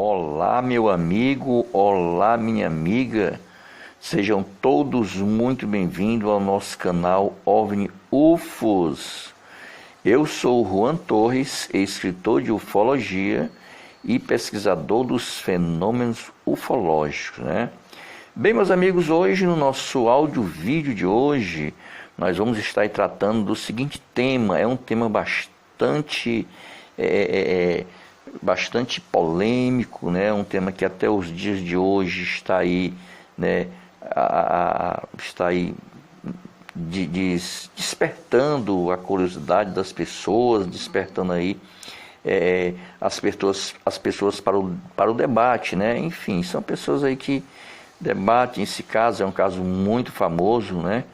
Olá, meu amigo, olá, minha amiga, sejam todos muito bem-vindos ao nosso canal OVNI UFOS. Eu sou o Juan Torres, escritor de ufologia e pesquisador dos fenômenos ufológicos, né? Bem, meus amigos, hoje no nosso áudio-vídeo de hoje, nós vamos estar aí tratando do seguinte tema. É um tema bastante polêmico, né? Um tema que até os dias de hoje está aí, né? Está aí despertando a curiosidade das pessoas, despertando aí as pessoas para o debate, né? Enfim, são pessoas aí que debatem. Esse caso é um caso muito famoso, né?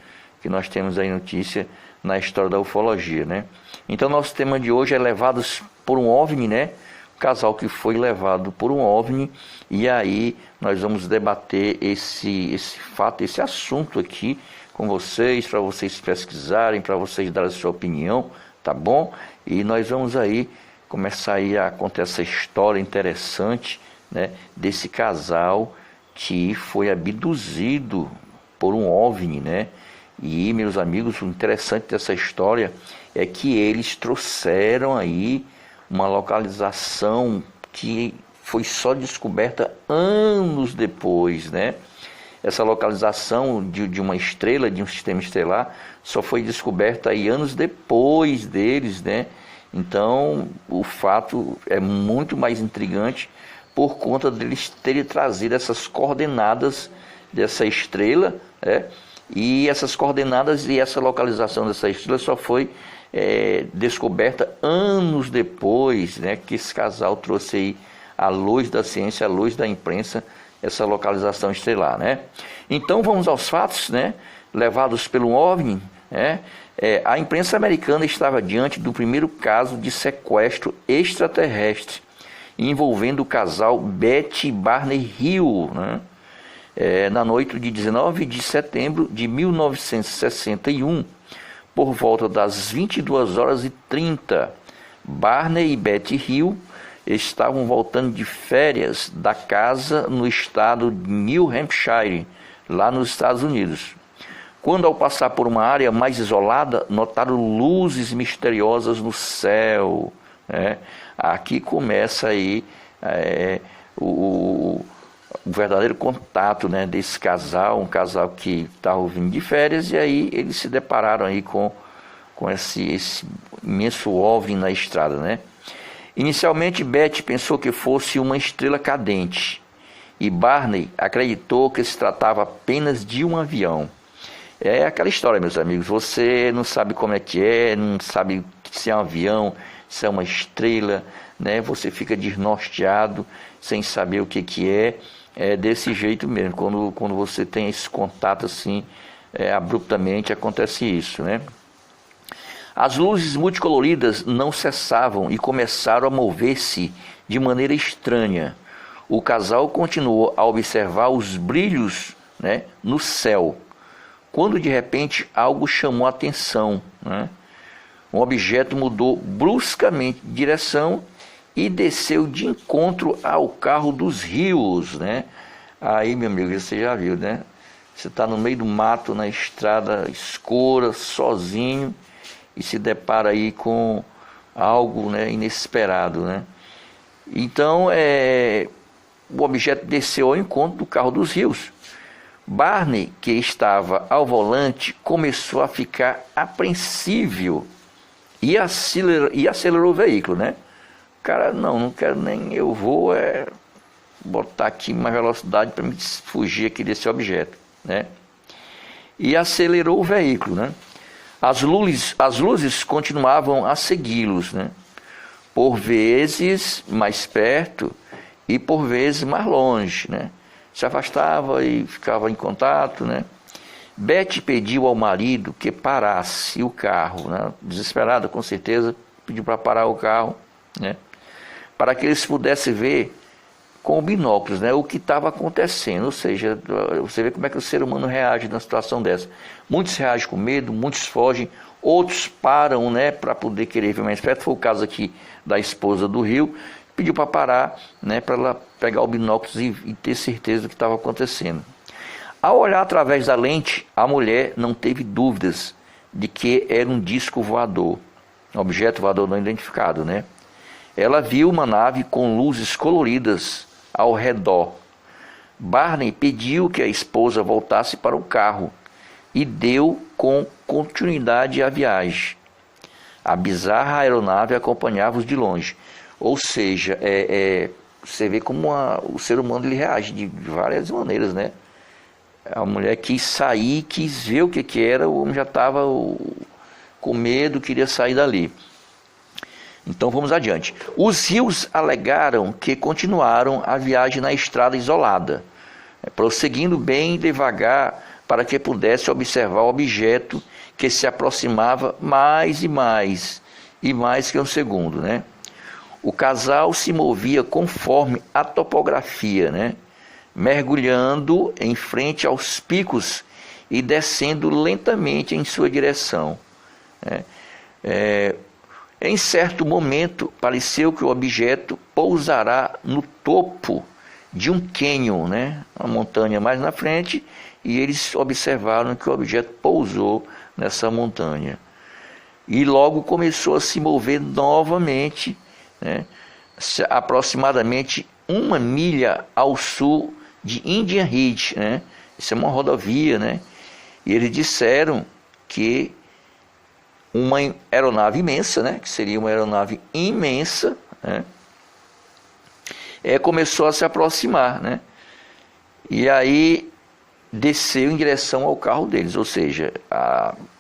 Que nós temos aí notícia na história da ufologia, né? Então, nosso tema de hoje é levados por um OVNI, né? Um casal que foi levado por um OVNI, e aí nós vamos debater esse fato, esse assunto aqui com vocês, para vocês pesquisarem, para vocês darem a sua opinião, tá bom? E nós vamos aí começar aí a contar essa história interessante, né? Desse casal que foi abduzido por um OVNI, né? E, meus amigos, o interessante dessa história é que eles trouxeram aí uma localização que foi só descoberta anos depois, né? Essa localização de uma estrela, de um sistema estelar, só foi descoberta aí anos depois deles, né? Então, o fato é muito mais intrigante por conta deles terem trazido essas coordenadas dessa estrela, né? E essas coordenadas e essa localização dessa estrela só foi descoberta anos depois, né? Que esse casal trouxe aí à luz da ciência, à luz da imprensa, essa localização estelar, né? Então vamos aos fatos, né? Levados pelo OVNI, né? A imprensa americana estava diante do primeiro caso de sequestro extraterrestre envolvendo o casal Betty e Barney Hill, né? Na noite de 19 de setembro de 1961, por volta das 22h30, Barney e Betty Hill estavam voltando de férias da casa no estado de New Hampshire, lá nos Estados Unidos, quando, ao passar por uma área mais isolada, notaram luzes misteriosas no céu, né? Aqui começa aí o verdadeiro contato, né, desse casal, um casal que estava vindo de férias, e aí eles se depararam aí com esse imenso OVNI na estrada, né? Inicialmente, Betty pensou que fosse uma estrela cadente, e Barney acreditou que se tratava apenas de um avião. É aquela história, meus amigos, você não sabe como é, não sabe se é um avião, se é uma estrela, né? Você fica desnorteado, sem saber o que é. É desse jeito mesmo, quando você tem esse contato assim, abruptamente acontece isso, né? As luzes multicoloridas não cessavam e começaram a mover-se de maneira estranha. O casal continuou a observar os brilhos, né, no céu, quando de repente algo chamou a atenção, né? Um objeto mudou bruscamente de direção e desceu de encontro ao carro dos Hills, né? Aí, meu amigo, você já viu, né? Você está no meio do mato, na estrada escura, sozinho, e se depara aí com algo, né, inesperado, né? Então, o objeto desceu ao encontro do carro dos Hills. Barney, que estava ao volante, começou a ficar apreensível e acelerou o veículo, né? Cara, não quero nem, eu vou botar aqui mais velocidade para me fugir aqui desse objeto, né? E acelerou o veículo, né? As luzes continuavam a segui-los, né? Por vezes mais perto e por vezes mais longe, né? Se afastava e ficava em contato, né? Betty pediu ao marido que parasse o carro, né? Desesperada, com certeza, pediu para parar o carro, né? Para que eles pudessem ver com binóculos, né, o que estava acontecendo. Ou seja, você vê como é que o ser humano reage numa situação dessa. Muitos reagem com medo, muitos fogem, outros param, né, para poder querer ver mais perto. Foi o caso aqui da esposa do Rio, pediu para parar, né, para ela pegar o binóculo e ter certeza do que estava acontecendo. Ao olhar através da lente, a mulher não teve dúvidas de que era um disco voador, um objeto voador não identificado, né? Ela viu uma nave com luzes coloridas ao redor. Barney pediu que a esposa voltasse para o carro e deu com continuidade à viagem. A bizarra aeronave acompanhava-os de longe. Ou seja, você vê como o ser humano ele reage de várias maneiras, né? A mulher quis sair, quis ver o que era, o homem já estava com medo, queria sair dali. Então vamos adiante. Os rios alegaram que continuaram a viagem na estrada isolada, prosseguindo bem devagar para que pudesse observar o objeto que se aproximava mais e mais que um segundo, né? O casal se movia conforme a topografia, né? Mergulhando em frente aos picos e descendo lentamente em sua direção, né? Em certo momento, pareceu que o objeto pousará no topo de um cânion, né? Uma montanha mais na frente, e eles observaram que o objeto pousou nessa montanha. E logo começou a se mover novamente, né? Aproximadamente 1 milha ao sul de Indian Head, né? Isso é uma rodovia, né? E eles disseram que uma aeronave imensa, né, que seria uma aeronave imensa, né, começou a se aproximar, né, e aí desceu em direção ao carro deles, ou seja,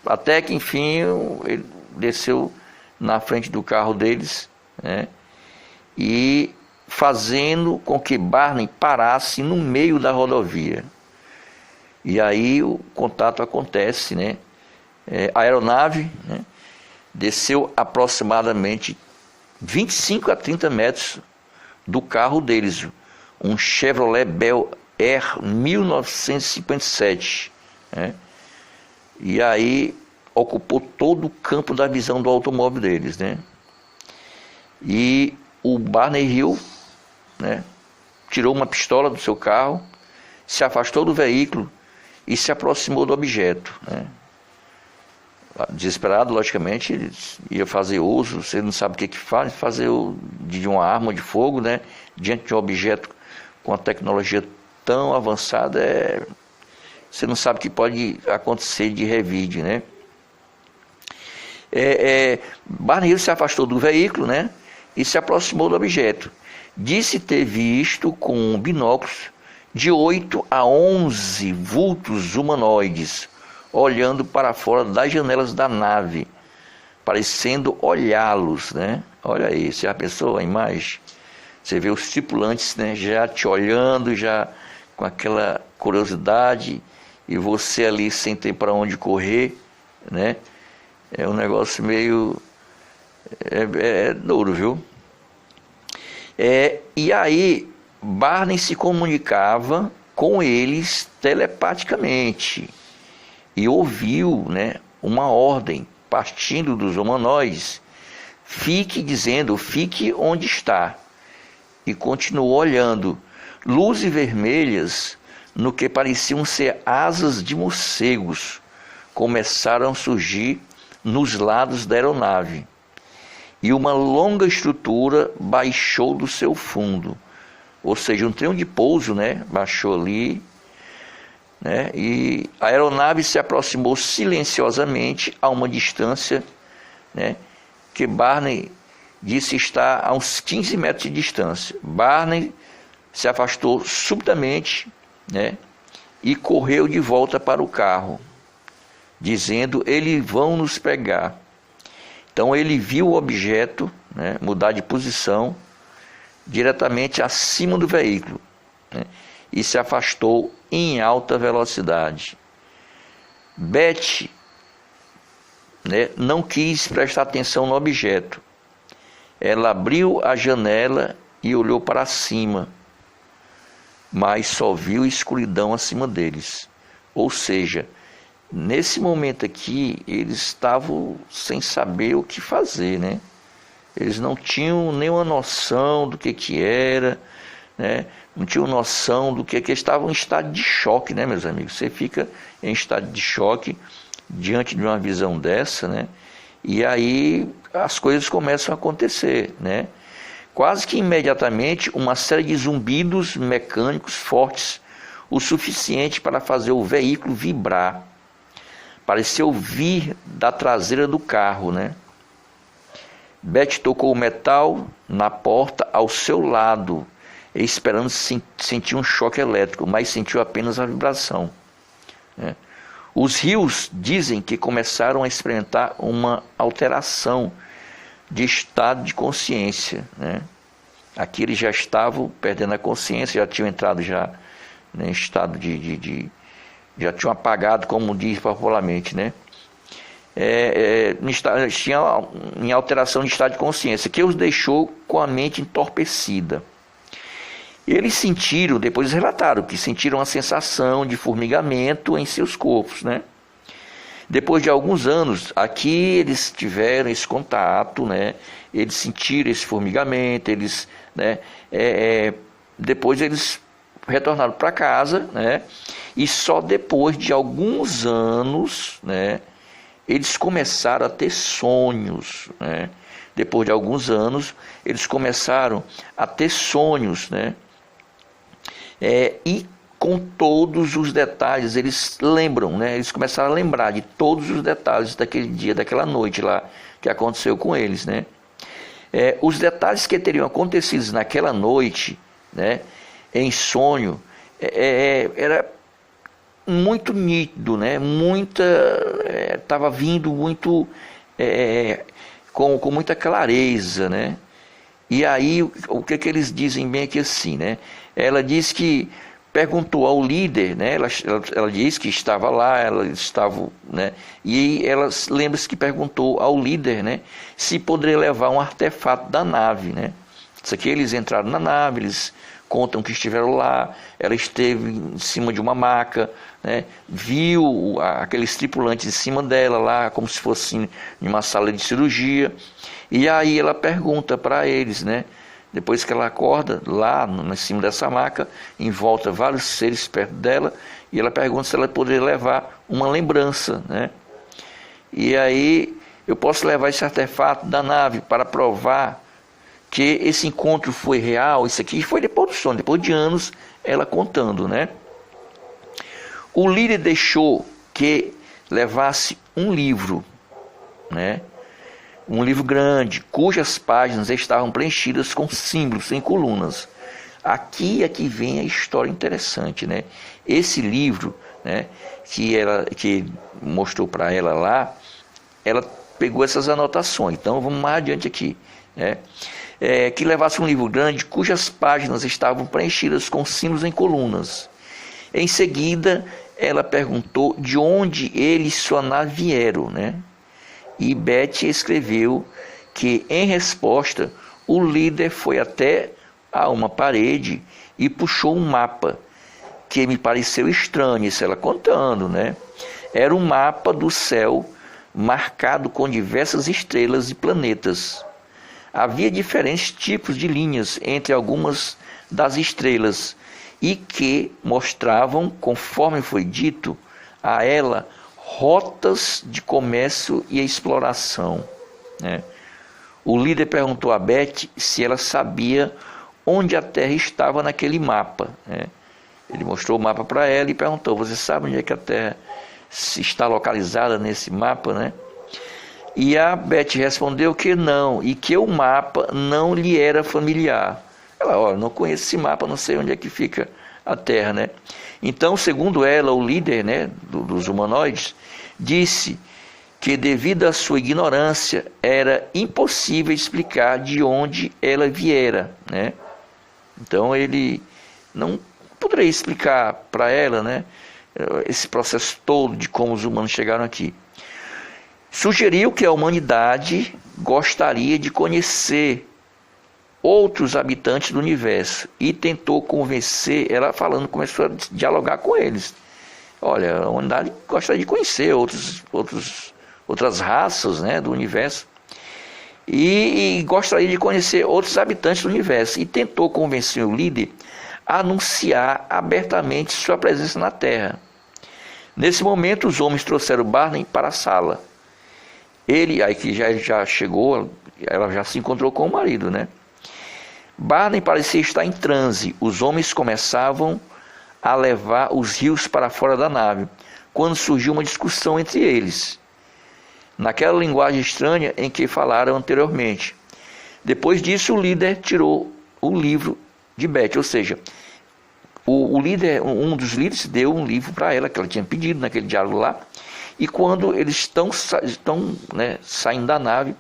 até que enfim ele desceu na frente do carro deles, né, e fazendo com que Barney parasse no meio da rodovia. E aí o contato acontece, né? A aeronave, né, desceu aproximadamente 25 a 30 metros do carro deles, um Chevrolet Bel Air 1957, né, e aí ocupou todo o campo da visão do automóvel deles, né? E o Barney Hill, né, tirou uma pistola do seu carro, se afastou do veículo e se aproximou do objeto, né? Desesperado, logicamente, ele ia fazer uso, você não sabe o que faz, fazer de uma arma de fogo, né, diante de um objeto com uma tecnologia tão avançada, você não sabe o que pode acontecer de revide, né? Barney se afastou do veículo, né, e se aproximou do objeto. Disse ter visto com binóculos de 8 a 11 vultos humanoides olhando para fora das janelas da nave, parecendo olhá-los, né? Olha aí, você já pensou a imagem? Você vê os tripulantes, né, já te olhando, já com aquela curiosidade, e você ali sem ter para onde correr, né? É um negócio meio... duro, viu? E aí, Barney se comunicava com eles telepaticamente e ouviu, né, uma ordem partindo dos humanoides: fique onde está. E continuou olhando. Luzes vermelhas, no que pareciam ser asas de morcegos, começaram a surgir nos lados da aeronave. E uma longa estrutura baixou do seu fundo. Ou seja, um trem de pouso, né, baixou ali, né, e a aeronave se aproximou silenciosamente a uma distância, né, que Barney disse estar a uns 15 metros de distância. Barney se afastou subitamente, né, e correu de volta para o carro, dizendo: eles vão nos pegar. Então ele viu o objeto, né, mudar de posição diretamente acima do veículo, né, e se afastou em alta velocidade. Beth, né, não quis prestar atenção no objeto. Ela abriu a janela e olhou para cima, mas só viu escuridão acima deles. Ou seja, nesse momento aqui, eles estavam sem saber o que fazer, né? Eles não tinham nenhuma noção do que era, né? Não tinham noção do que estavam em estado de choque, né, meus amigos? Você fica em estado de choque diante de uma visão dessa, né? E aí as coisas começam a acontecer, né? Quase que imediatamente uma série de zumbidos mecânicos fortes, o suficiente para fazer o veículo vibrar. Pareceu vir da traseira do carro, né? Beth tocou o metal na porta ao seu lado, esperando sentir um choque elétrico, mas sentiu apenas a vibração, né? Os rios dizem que começaram a experimentar uma alteração de estado de consciência, né? Aqui eles já estavam perdendo a consciência, já tinham entrado já em estado já tinham apagado, como diz popularmente, né? Tinha em alteração de estado de consciência, que os deixou com a mente entorpecida. Eles sentiram, depois relataram, que sentiram a sensação de formigamento em seus corpos, né? Depois de alguns anos, aqui eles tiveram esse contato, né? Eles sentiram esse formigamento, eles, né? Depois eles retornaram para casa, né? E só depois de alguns anos, né, eles começaram a ter sonhos, né? Depois de alguns anos, eles começaram a ter sonhos, né? E com todos os detalhes, eles lembram, né? Eles começaram a lembrar de todos os detalhes daquele dia, daquela noite lá, que aconteceu com eles, né? Os detalhes que teriam acontecido naquela noite, né, em sonho, era muito nítido, né? Estava vindo muito, com muita clareza, né? E aí, o que eles dizem bem aqui assim, né? Ela diz que perguntou ao líder, né? Ela diz que estava lá, ela estava, né? E ela lembra-se que perguntou ao líder, né, se poderia levar um artefato da nave, né? Isso aqui, eles entraram na nave, eles contam que estiveram lá, ela esteve em cima de uma maca, né? Viu aqueles tripulantes em cima dela lá, como se fosse em uma sala de cirurgia. E aí ela pergunta para eles, né? Depois que ela acorda, lá em cima dessa maca, em volta vários seres perto dela, e ela pergunta se ela poderia levar uma lembrança, né? E aí, eu posso levar esse artefato da nave para provar que esse encontro foi real. Isso aqui foi depois do sono, depois de anos, ela contando, né? O líder deixou que levasse um livro, né? Um livro grande, cujas páginas estavam preenchidas com símbolos em colunas. Aqui é que vem a história interessante, né? Esse livro, né, que mostrou para ela lá, ela pegou essas anotações. Então vamos mais adiante aqui, né? Que levasse um livro grande, cujas páginas estavam preenchidas com símbolos em colunas. Em seguida, ela perguntou de onde eles e sua nave vieram, né? E Beth escreveu que, em resposta, o líder foi até a uma parede e puxou um mapa, que me pareceu estranho, isso ela contando, né? Era um mapa do céu marcado com diversas estrelas e planetas. Havia diferentes tipos de linhas entre algumas das estrelas e que mostravam, conforme foi dito a ela, rotas de comércio e exploração, né? O líder perguntou a Beth se ela sabia onde a Terra estava naquele mapa, né? Ele mostrou o mapa para ela e perguntou: você sabe onde é que a Terra está localizada nesse mapa, né? E a Beth respondeu que não, e que o mapa não lhe era familiar. Ela: olha, não conheço esse mapa, não sei onde é que fica a Terra, né? Então, segundo ela, o líder, né, dos humanoides, disse que, devido à sua ignorância, era impossível explicar de onde ela viera, né? Então ele não poderia explicar para ela, né, esse processo todo de como os humanos chegaram aqui. Sugeriu que a humanidade gostaria de conhecer outros habitantes do universo e tentou convencer, ela falando, começou a dialogar com eles. Olha, a humanidade gostaria de conhecer outras raças, né, do universo. e gostaria de conhecer outros habitantes do universo, e tentou convencer o líder a anunciar abertamente sua presença na Terra. Nesse momento, os homens trouxeram Barney para a sala. Ele, aí que já chegou, ela já se encontrou com o marido, né? Barney parecia estar em transe. Os homens começavam a levar os rios para fora da nave, quando surgiu uma discussão entre eles, naquela linguagem estranha em que falaram anteriormente. Depois disso, o líder tirou o livro de Beth, ou seja, um dos líderes deu um livro para ela, que ela tinha pedido naquele diálogo lá, e quando eles estão saindo da nave,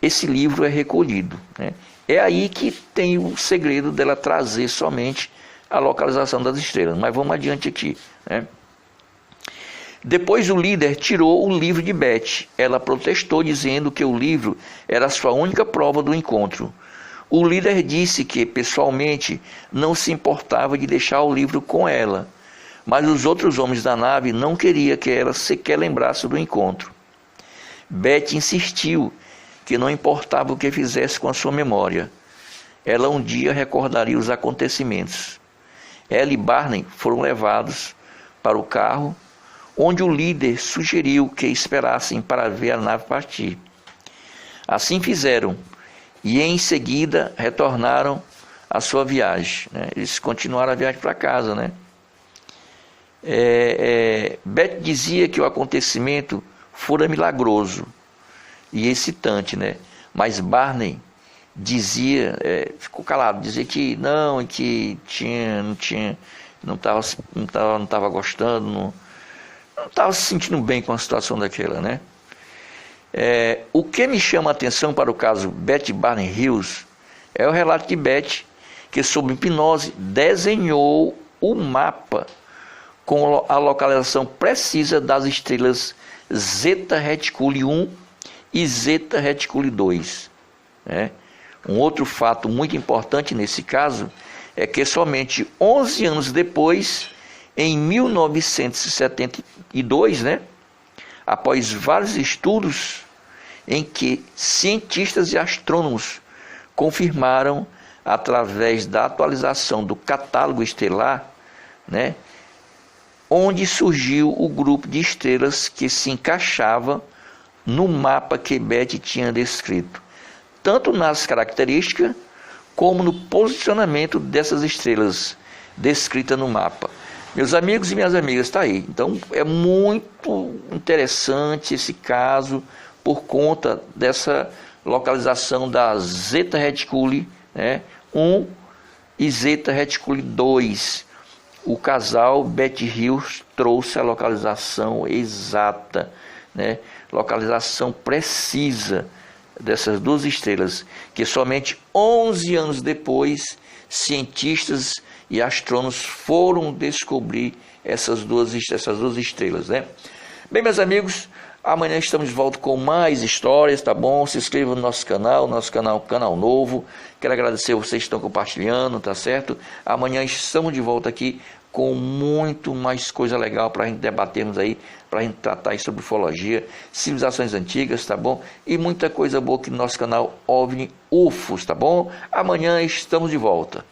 esse livro é recolhido, né? É aí que tem o segredo dela trazer somente a localização das estrelas, mas vamos adiante aqui, né? Depois o líder tirou o livro de Beth. Ela protestou dizendo que o livro era a sua única prova do encontro. O líder disse que pessoalmente não se importava de deixar o livro com ela, mas os outros homens da nave não queriam que ela sequer lembrasse do encontro. Beth insistiu que não importava o que fizesse com a sua memória. Ela um dia recordaria os acontecimentos. Ela e Barney foram levados para o carro, onde o líder sugeriu que esperassem para ver a nave partir. Assim fizeram, e em seguida retornaram à sua viagem, né? Eles continuaram a viagem para casa, né? Beth dizia que o acontecimento fora milagroso e excitante, né? Mas Barney dizia, ficou calado, dizia que não, que não estava gostando, não estava se sentindo bem com a situação daquela, né? O que me chama a atenção para o caso Beth Barney Hughes é o relato de Beth, que sob hipnose desenhou o mapa com a localização precisa das estrelas Zeta Reticuli 1 e Zeta Reticuli 2, né? Um outro fato muito importante nesse caso é que somente 11 anos depois, em 1972, né, após vários estudos em que cientistas e astrônomos confirmaram, através da atualização do catálogo estelar, né, onde surgiu o grupo de estrelas que se encaixava no mapa que Beth tinha descrito, tanto nas características como no posicionamento dessas estrelas descritas no mapa. Meus amigos e minhas amigas, está aí. Então é muito interessante esse caso por conta dessa localização da Zeta Reticuli, né, 1 e Zeta Reticuli 2. O casal Beth Hughes trouxe a localização exata, né, localização precisa dessas duas estrelas, que somente 11 anos depois, cientistas e astrônomos foram descobrir essas duas estrelas, né? Bem, meus amigos, amanhã estamos de volta com mais histórias, tá bom? Se inscreva no nosso canal canal novo. Quero agradecer a vocês que estão compartilhando, tá certo? Amanhã estamos de volta aqui com muito mais coisa legal para a gente debatermos aí, para a gente tratar aí sobre ufologia, civilizações antigas, tá bom? E muita coisa boa aqui no nosso canal OVNI UFOS, tá bom? Amanhã estamos de volta.